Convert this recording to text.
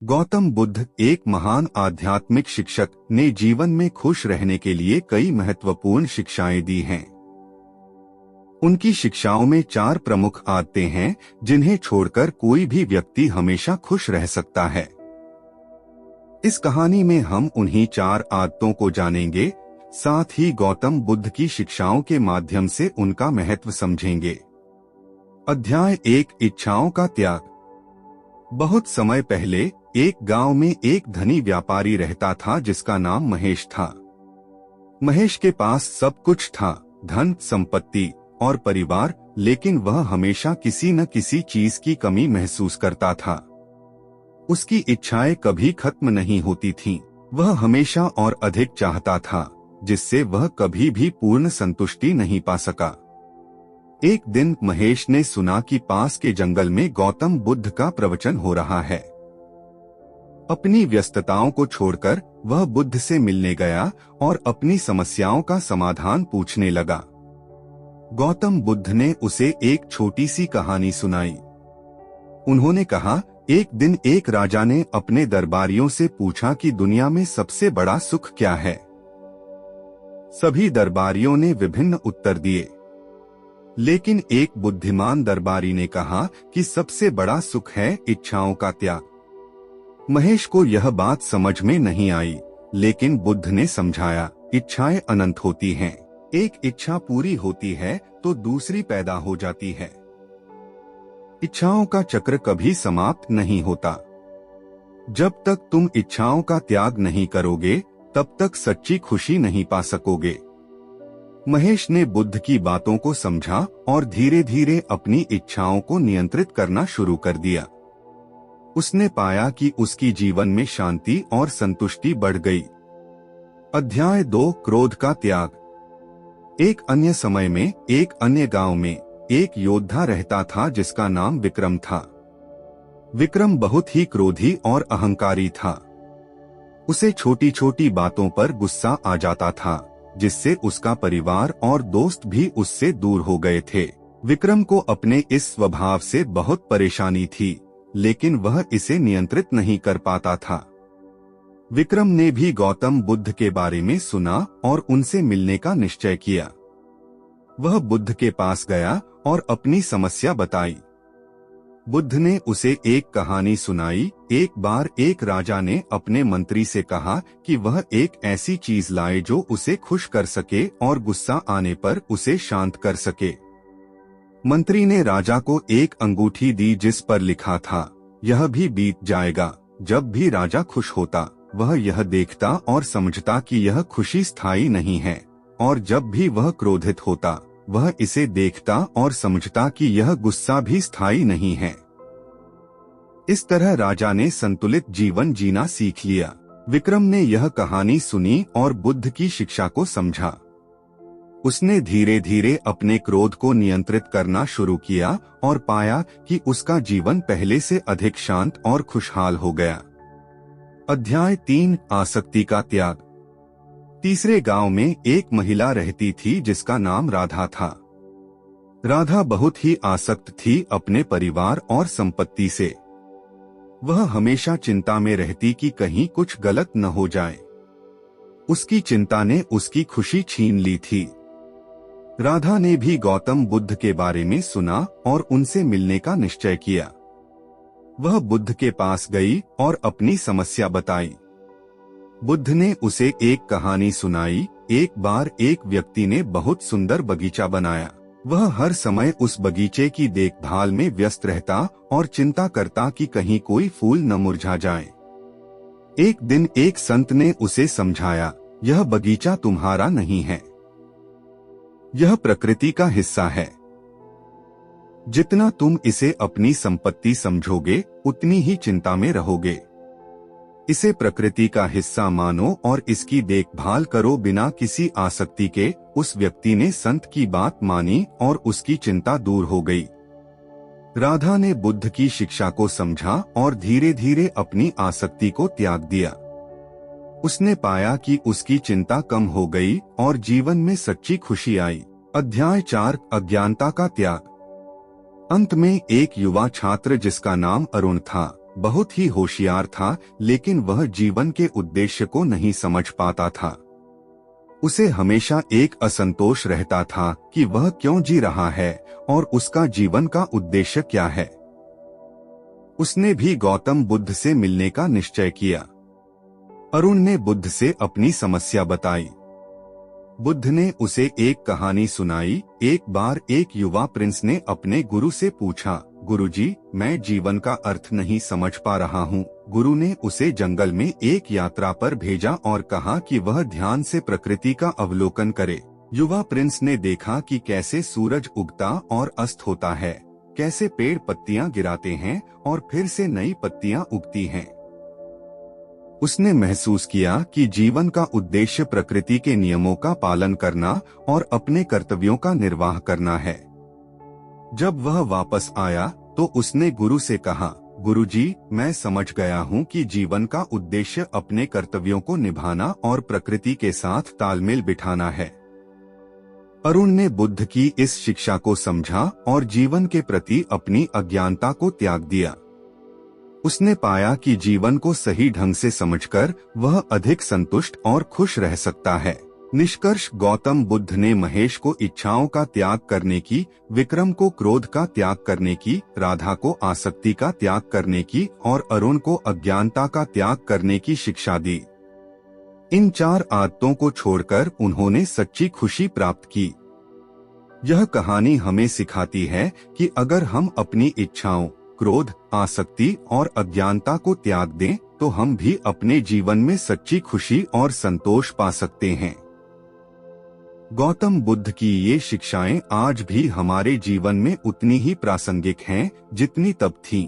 गौतम बुद्ध एक महान आध्यात्मिक शिक्षक ने जीवन में खुश रहने के लिए कई महत्वपूर्ण शिक्षाएं दी हैं। उनकी शिक्षाओं में 4 प्रमुख आदतें हैं जिन्हें छोड़कर कोई भी व्यक्ति हमेशा खुश रह सकता है। इस कहानी में हम उन्हीं 4 आदतों को जानेंगे, साथ ही गौतम बुद्ध की शिक्षाओं के माध्यम से उनका महत्व समझेंगे। अध्याय 1, इच्छाओं का त्याग। बहुत समय पहले एक गांव में एक धनी व्यापारी रहता था जिसका नाम महेश था। महेश के पास सब कुछ था, धन, संपत्ति और परिवार, लेकिन वह हमेशा किसी न किसी चीज की कमी महसूस करता था। उसकी इच्छाएं कभी खत्म नहीं होती थीं। वह हमेशा और अधिक चाहता था, जिससे वह कभी भी पूर्ण संतुष्टि नहीं पा सका। एक दिन महेश ने सुना कि पास के जंगल में गौतम बुद्ध का प्रवचन हो रहा है। अपनी व्यस्तताओं को छोड़कर वह बुद्ध से मिलने गया और अपनी समस्याओं का समाधान पूछने लगा। गौतम बुद्ध ने उसे एक छोटी सी कहानी सुनाई। उन्होंने कहा, एक दिन एक राजा ने अपने दरबारियों से पूछा कि दुनिया में सबसे बड़ा सुख क्या है। सभी दरबारियों ने विभिन्न उत्तर दिए, लेकिन एक बुद्धिमान दरबारी ने कहा कि सबसे बड़ा सुख है इच्छाओं का त्याग। महेश को यह बात समझ में नहीं आई, लेकिन बुद्ध ने समझाया, इच्छाएं अनंत होती हैं। एक इच्छा पूरी होती है तो दूसरी पैदा हो जाती है। इच्छाओं का चक्र कभी समाप्त नहीं होता। जब तक तुम इच्छाओं का त्याग नहीं करोगे, तब तक सच्ची खुशी नहीं पा सकोगे। महेश ने बुद्ध की बातों को समझा और धीरे धीरे अपनी इच्छाओं को नियंत्रित करना शुरू कर दिया। उसने पाया कि उसकी जीवन में शांति और संतुष्टि बढ़ गई। अध्याय 2, क्रोध का त्याग। एक अन्य समय में एक अन्य गांव में एक योद्धा रहता था जिसका नाम विक्रम था। विक्रम बहुत ही क्रोधी और अहंकारी था। उसे छोटी छोटी बातों पर गुस्सा आ जाता था, जिससे उसका परिवार और दोस्त भी उससे दूर हो गए थे। विक्रम को अपने इस स्वभाव से बहुत परेशानी थी, लेकिन वह इसे नियंत्रित नहीं कर पाता था। विक्रम ने भी गौतम बुद्ध के बारे में सुना और उनसे मिलने का निश्चय किया। वह बुद्ध के पास गया और अपनी समस्या बताई। बुद्ध ने उसे एक कहानी सुनाई। एक बार एक राजा ने अपने मंत्री से कहा कि वह एक ऐसी चीज लाए जो उसे खुश कर सके और गुस्सा आने पर उसे शांत कर सके। मंत्री ने राजा को एक अंगूठी दी जिस पर लिखा था, यह भी बीत जाएगा। जब भी राजा खुश होता, वह यह देखता और समझता कि यह खुशी स्थायी नहीं है, और जब भी वह क्रोधित होता, वह इसे देखता और समझता कि यह गुस्सा भी स्थायी नहीं है। इस तरह राजा ने संतुलित जीवन जीना सीख लिया। विक्रम ने यह कहानी सुनी और बुद्ध की शिक्षा को समझा। उसने धीरे धीरे अपने क्रोध को नियंत्रित करना शुरू किया और पाया कि उसका जीवन पहले से अधिक शांत और खुशहाल हो गया। अध्याय 3, आसक्ति का त्याग। तीसरे गांव में एक महिला रहती थी जिसका नाम राधा था। राधा बहुत ही आसक्त थी अपने परिवार और संपत्ति से। वह हमेशा चिंता में रहती कि कहीं कुछ गलत न हो जाए। उसकी चिंता ने उसकी खुशी छीन ली थी। राधा ने भी गौतम बुद्ध के बारे में सुना और उनसे मिलने का निश्चय किया। वह बुद्ध के पास गई और अपनी समस्या बताई। बुद्ध ने उसे एक कहानी सुनाई। एक बार एक व्यक्ति ने बहुत सुंदर बगीचा बनाया। वह हर समय उस बगीचे की देखभाल में व्यस्त रहता और चिंता करता कि कहीं कोई फूल न मुरझा जाए। एक दिन एक संत ने उसे समझाया, यह बगीचा तुम्हारा नहीं है, यह प्रकृति का हिस्सा है। जितना तुम इसे अपनी संपत्ति समझोगे, उतनी ही चिंता में रहोगे। इसे प्रकृति का हिस्सा मानो और इसकी देखभाल करो बिना किसी आसक्ति के। उस व्यक्ति ने संत की बात मानी और उसकी चिंता दूर हो गई। राधा ने बुद्ध की शिक्षा को समझा और धीरे धीरे अपनी आसक्ति को त्याग दिया। उसने पाया कि उसकी चिंता कम हो गई और जीवन में सच्ची खुशी आई। अध्याय 4, अज्ञानता का त्याग। अंत में एक युवा छात्र जिसका नाम अरुण था, बहुत ही होशियार था, लेकिन वह जीवन के उद्देश्य को नहीं समझ पाता था। उसे हमेशा एक असंतोष रहता था कि वह क्यों जी रहा है और उसका जीवन का उद्देश्य क्या है। उसने भी गौतम बुद्ध से मिलने का निश्चय किया। अरुण ने बुद्ध से अपनी समस्या बताई। बुद्ध ने उसे एक कहानी सुनाई। एक बार एक युवा प्रिंस ने अपने गुरु से पूछा, गुरुजी, मैं जीवन का अर्थ नहीं समझ पा रहा हूँ। गुरु ने उसे जंगल में एक यात्रा पर भेजा और कहा कि वह ध्यान से प्रकृति का अवलोकन करे। युवा प्रिंस ने देखा कि कैसे सूरज उगता और अस्त होता है, कैसे पेड़ पत्तियां गिराते हैं और फिर से नई पत्तियां उगती हैं। उसने महसूस किया कि जीवन का उद्देश्य प्रकृति के नियमों का पालन करना और अपने कर्तव्यों का निर्वाह करना है। जब वह वापस आया तो उसने गुरु से कहा, गुरुजी, मैं समझ गया हूँ कि जीवन का उद्देश्य अपने कर्तव्यों को निभाना और प्रकृति के साथ तालमेल बिठाना है। अरुण ने बुद्ध की इस शिक्षा को समझा और जीवन के प्रति अपनी अज्ञानता को त्याग दिया। उसने पाया कि जीवन को सही ढंग से समझकर वह अधिक संतुष्ट और खुश रह सकता है। निष्कर्ष, गौतम बुद्ध ने महेश को इच्छाओं का त्याग करने की, विक्रम को क्रोध का त्याग करने की, राधा को आसक्ति का त्याग करने की और अरुण को अज्ञानता का त्याग करने की शिक्षा दी। इन 4 आदतों को छोड़कर उन्होंने सच्ची खुशी प्राप्त की। यह कहानी हमें सिखाती है कि अगर हम अपनी इच्छाओं, क्रोध, आसक्ति और अज्ञानता को त्याग दें तो हम भी अपने जीवन में सच्ची खुशी और संतोष पा सकते हैं। गौतम बुद्ध की ये शिक्षाएं आज भी हमारे जीवन में उतनी ही प्रासंगिक हैं जितनी तब थीं।